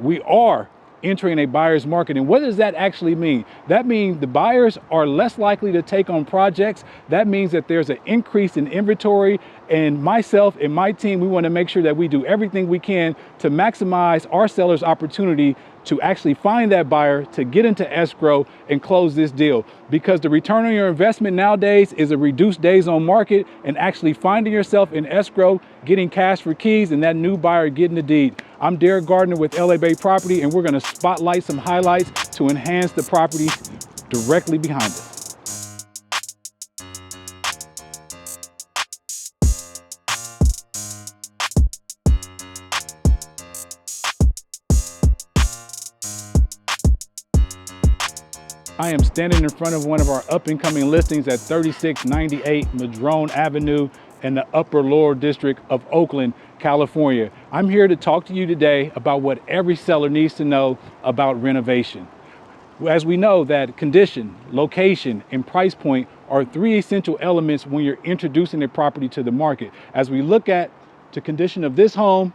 We are entering a buyer's market. And what does that actually mean? That means the buyers are less likely to take on projects. That means that there's an increase in inventory, and myself and my team, we want to make sure that we do everything we can to maximize our sellers' opportunity to actually find that buyer, to get into escrow and close this deal. Because the return on your investment nowadays is a reduced days on market and actually finding yourself in escrow, getting cash for keys, and that new buyer getting the deed. I'm Derrick Gardner with LA Bay Property, and we're gonna spotlight some highlights to enhance the property directly behind us. I am standing in front of one of our up-and-coming listings at 3698 Madrone Avenue in the Upper Lower District of Oakland, California. I'm here to talk to you today about what every seller needs to know about renovation. As we know that condition, location, and price point are three essential elements when you're introducing a property to the market. As we look at the condition of this home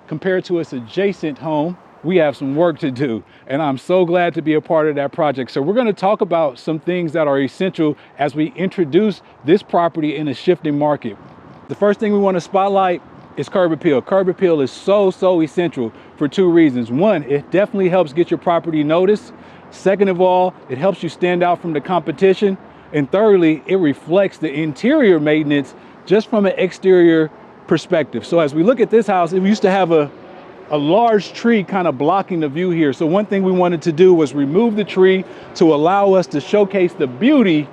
compared to its adjacent home, we have some work to do, and I'm so glad to be a part of that project. So we're going to talk about some things that are essential as we introduce this property in a shifting market. The first thing we want to spotlight is curb appeal. Curb appeal is so essential for two reasons. One, it definitely helps get your property noticed. Second of all, it helps you stand out from the competition. And thirdly, it reflects the interior maintenance just from an exterior perspective. So as we look at this house, it used to have a large tree kind of blocking the view here. So one thing we wanted to do was remove the tree to allow us to showcase the beauty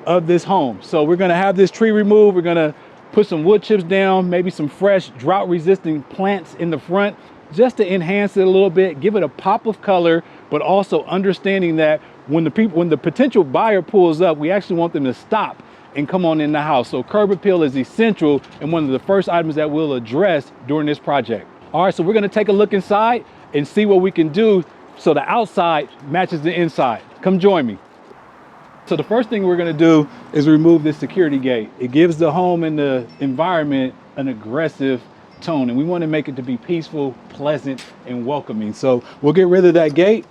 of this home. So we're gonna have this tree removed. We're gonna put some wood chips down, maybe some fresh drought resisting plants in the front, just to enhance it a little bit, give it a pop of color, but also understanding that when the potential buyer pulls up, we actually want them to stop and come on in the house. So curb appeal is essential and one of the first items that we'll address during this project. All right, so we're gonna take a look inside and see what we can do so the outside matches the inside. Come join me. So the first thing we're gonna do is remove this security gate. It gives the home and the environment an aggressive tone, and we wanna make it to be peaceful, pleasant, and welcoming. So we'll get rid of that gate.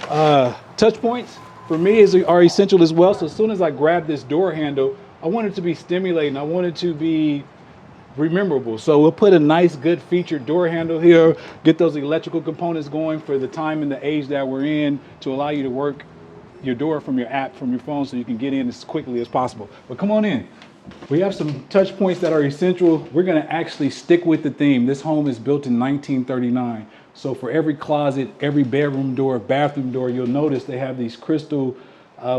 Touch points for me are essential as well. So as soon as I grab this door handle, I want it to be stimulating. I want it to be rememberable. So we'll put a nice, good featured door handle here, get those electrical components going for the time and the age that we're in to allow you to work your door from your app, from your phone, so you can get in as quickly as possible. But come on in. We have some touch points that are essential. We're gonna actually stick with the theme. This home is built in 1939. So for every closet, every bedroom door, bathroom door, you'll notice they have these crystal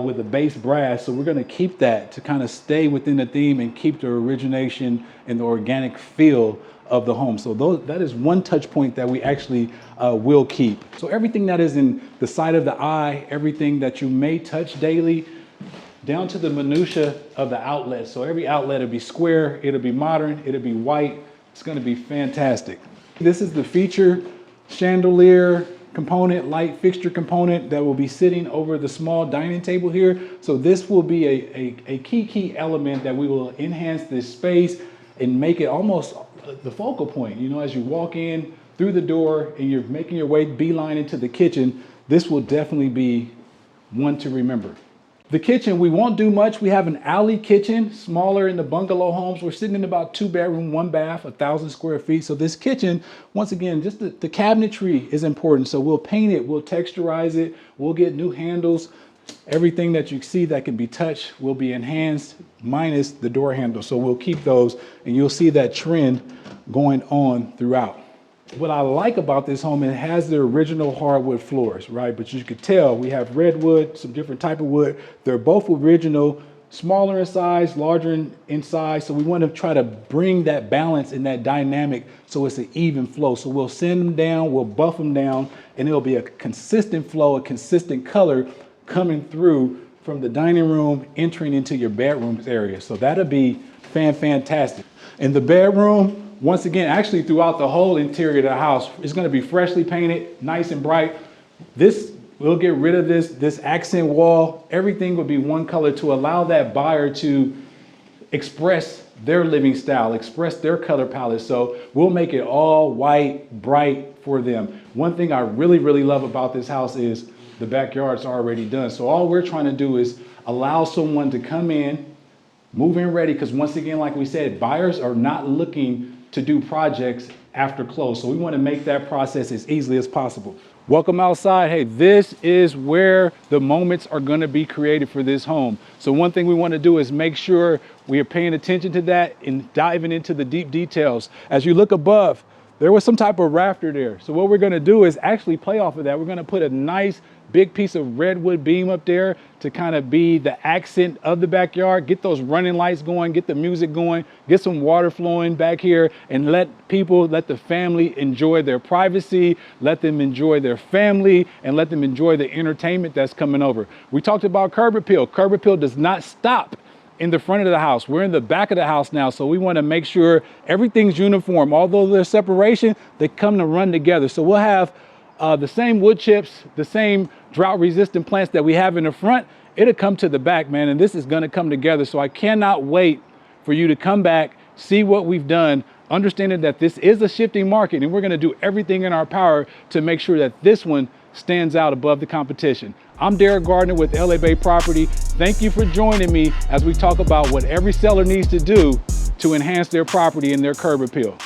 with the base brass. So we're gonna keep that to kind of stay within the theme and keep the origination and the organic feel of the home. So that is one touch point that we actually will keep. So everything that is in the sight of the eye, everything that you may touch daily, down to the minutia of the outlet. So every outlet will be square, it'll be modern, it'll be white. It's gonna be fantastic. This is the feature chandelier component, light fixture component that will be sitting over the small dining table here. So this will be a key element that we will enhance this space and make it almost the focal point. You know, as you walk in through the door and you're making your way beeline into the kitchen, this will definitely be one to remember. The kitchen, we won't do much. We have an alley kitchen, smaller in the bungalow homes. We're sitting in about 2 bedroom, 1 bath, 1,000 square feet. So this kitchen, once again, just the cabinetry is important. So we'll paint it, we'll texturize it, we'll get new handles. Everything that you see that can be touched will be enhanced, minus the door handle. So we'll keep those, and you'll see that trend going on throughout. What I like about this home, it has the original hardwood floors, right? But you could tell we have redwood, some different type of wood. They're both original, smaller in size, larger in size. So we want to try to bring that balance and that dynamic so it's an even flow. So we'll sand them down, we'll buff them down, and it'll be a consistent flow, a consistent color coming through from the dining room, entering into your bedroom area. So that'll be fantastic. In the bedroom, once again, actually throughout the whole interior of the house, it's going to be freshly painted, nice and bright. We'll get rid of this accent wall. Everything will be one color to allow that buyer to express their living style, express their color palette. So we'll make it all white, bright for them. One thing I really, really love about this house is the backyard's already done. So all we're trying to do is allow someone to come in, move in ready, because once again, like we said, buyers are not looking to do projects after close. So we want to make that process as easily as possible. Welcome outside. Hey, this is where the moments are going to be created for this home. So one thing we want to do is make sure we are paying attention to that and diving into the deep details. As you look above, there was some type of rafter there. So what we're going to do is actually play off of that. We're going to put a nice big piece of redwood beam up there to kind of be the accent of the backyard, get those running lights going, get the music going, get some water flowing back here, and let the family enjoy their privacy, let them enjoy their family, and let them enjoy the entertainment that's coming over. We talked about curb appeal. Curb appeal does not stop in the front of the house. We're in the back of the house now, so we want to make sure everything's uniform. Although there's separation, they come to run together. So we'll have the same wood chips, the same drought resistant plants that we have in the front. It'll come to the back, man, and this is going to come together. So I cannot wait for you to come back, see what we've done, understanding that this is a shifting market, and we're going to do everything in our power to make sure that this one stands out above the competition. I'm Derick Gardner with LA Bay Property. Thank you for joining me as we talk about what every seller needs to do to enhance their property and their curb appeal.